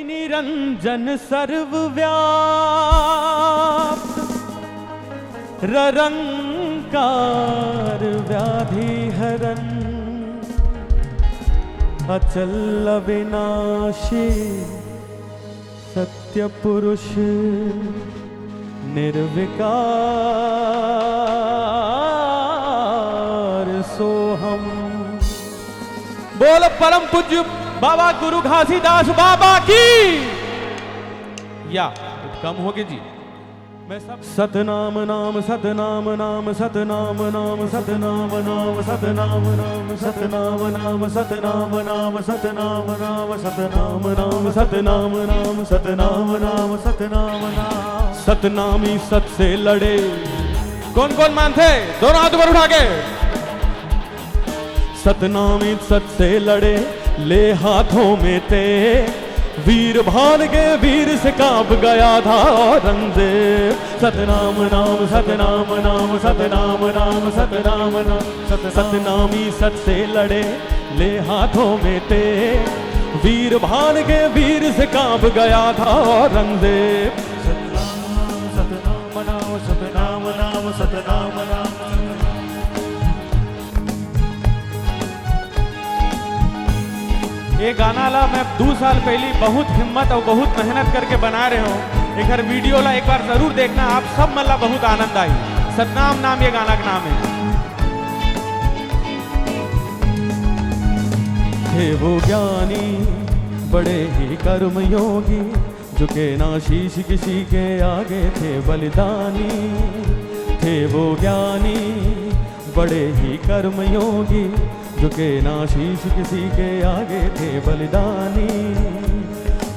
निरंजन सर्वव्याप्त ररंकार व्याधि हरन अचल अविनाशी सत्य पुरुष निर्विकार सोहम। बोल परम पूज्य बाबा गुरु घासीदास बाबा की। या कम होगी जी। मैं सब सतनाम नाम सतनाम नाम सतनाम नाम सतनाम नाम सतनाम नाम सतनाम नाम सतनाम नाम सतनाम नाम सतनाम नाम सतनाम नाम सतनाम नाम सतनाम नाम। सतनामी सत से लड़े। कौन कौन मानते? दोनों हाथ ऊपर उठा के। सतनामी सत से लड़े ले हाथों में थे वीर भान के वीर से कांप गया था औरंगजेब। सतनाम नाम सतनाम नाम सतनाम नाम सतनाम नाम सतनामी सत से लड़े ले हाथों में थे वीर भान के वीर से कांप गया था औरंगजेब। सतनाम नाम सतनाम नाम सतनाम नाम। ये गाना ला मैं 2 साल पहले बहुत हिम्मत और बहुत मेहनत करके बना रहे हो। एक बार वीडियो ला एक बार जरूर देखना, आप सब मतलब बहुत आनंद आई। सतनाम नाम ये गाना का नाम है। थे वो ज्ञानी बड़े ही कर्म योगी झुके ना शीश किसी के आगे थे बलिदानी। थे वो ज्ञानी बड़े ही कर्म योगी झुके ना शीश किसी के आगे थे बलिदानी।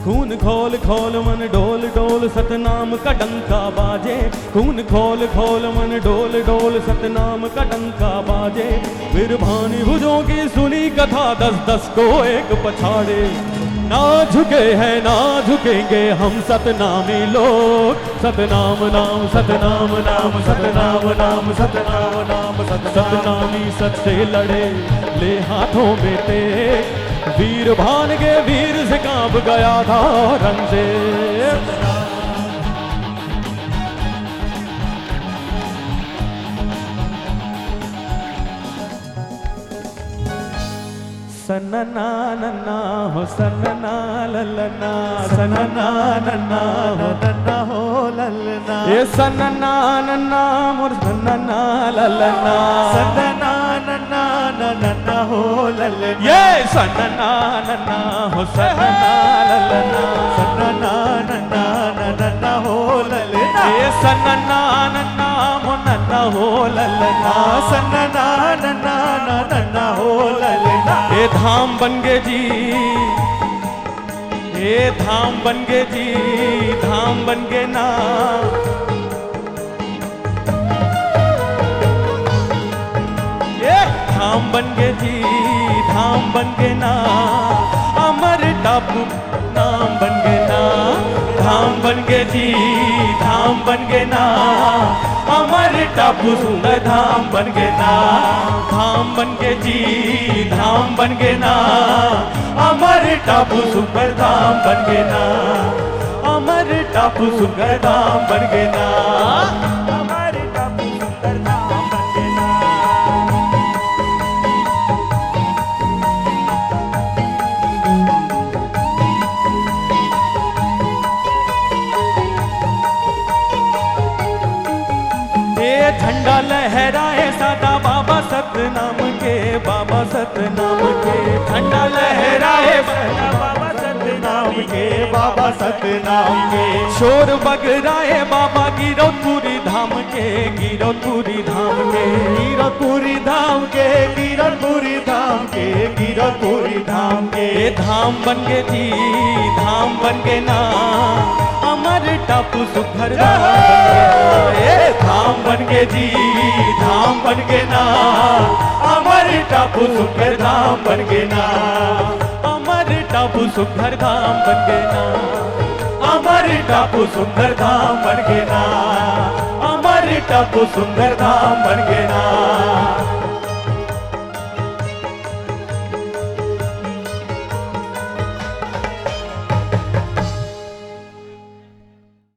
खून खोल खोल मन डोल डोल सतनाम का डंका बाजे। खून खोल खोल मन डोल डोल सतनाम का डंका बाजे। फिर भानी भुजों की सुनी कथा 10-10 को एक पछाड़े। ना झुके हैं ना झुकेंगे हम सतनामी लोग। सतनाम नाम सतनाम नाम सतनाम नाम सतनाम नाम सतनामी सत से लड़े ले हाथों में थे वीर भान के वीर से कांप गया था औरंगजेब। सनना नन्ना हो सनना ललना सनना नन्ना हो नन्ना हो ललना। ये सनना नन्ना मोर सनना ललना सनना नन्ना नन्ना हो ललना। ये सनना नन्ना हो सनना ललना सनना नन्ना नन्ना हो ललना। ये सनना नन्ना हो नन्ना हो ललना सनना नन्ना नन्ना हो ललना। ये धाम बन गए जी, ये धाम बन गए जी, धाम बन गए ना। ये धाम बन गए जी, धाम बन गए ना। अमर टापू नाम बन गए ना। धाम बन गए जी, धाम बन गए ना। अमर टापू सुंदर धाम बन गए ना। धाम बन गए जी, धाम बन गए ना। अमर टापू सुंदर धाम बन गए ना। अमर टापू सुंदर धाम बन गए ना। अमर टापू सुंदर धाम बन गए ना। झंडा लहराए सदा बाबा सतनाम के, बाबा सतनाम के। झंडा लहराए सदा बाबा सतनाम के, बाबा सतनाम के। शोर बगराए बाबा गिरौदपुरी धाम के, गिरौदपुरी धाम के। गिरौदपुरी धाम के, गिरौदपुरी धाम के, गिरौदपुरी धाम के। धाम बन गए जी, धाम बन गए ना। अमर टापू सुघर धाम बन गए जी, धाम बन गए ना। अमर टापू सुघर धाम बन गए ना। अमर टापू सुघर धाम बन गए ना। अमर टापू सुंदर धाम बन गए ना। अमर टापू सुंदर धाम बन गए ना।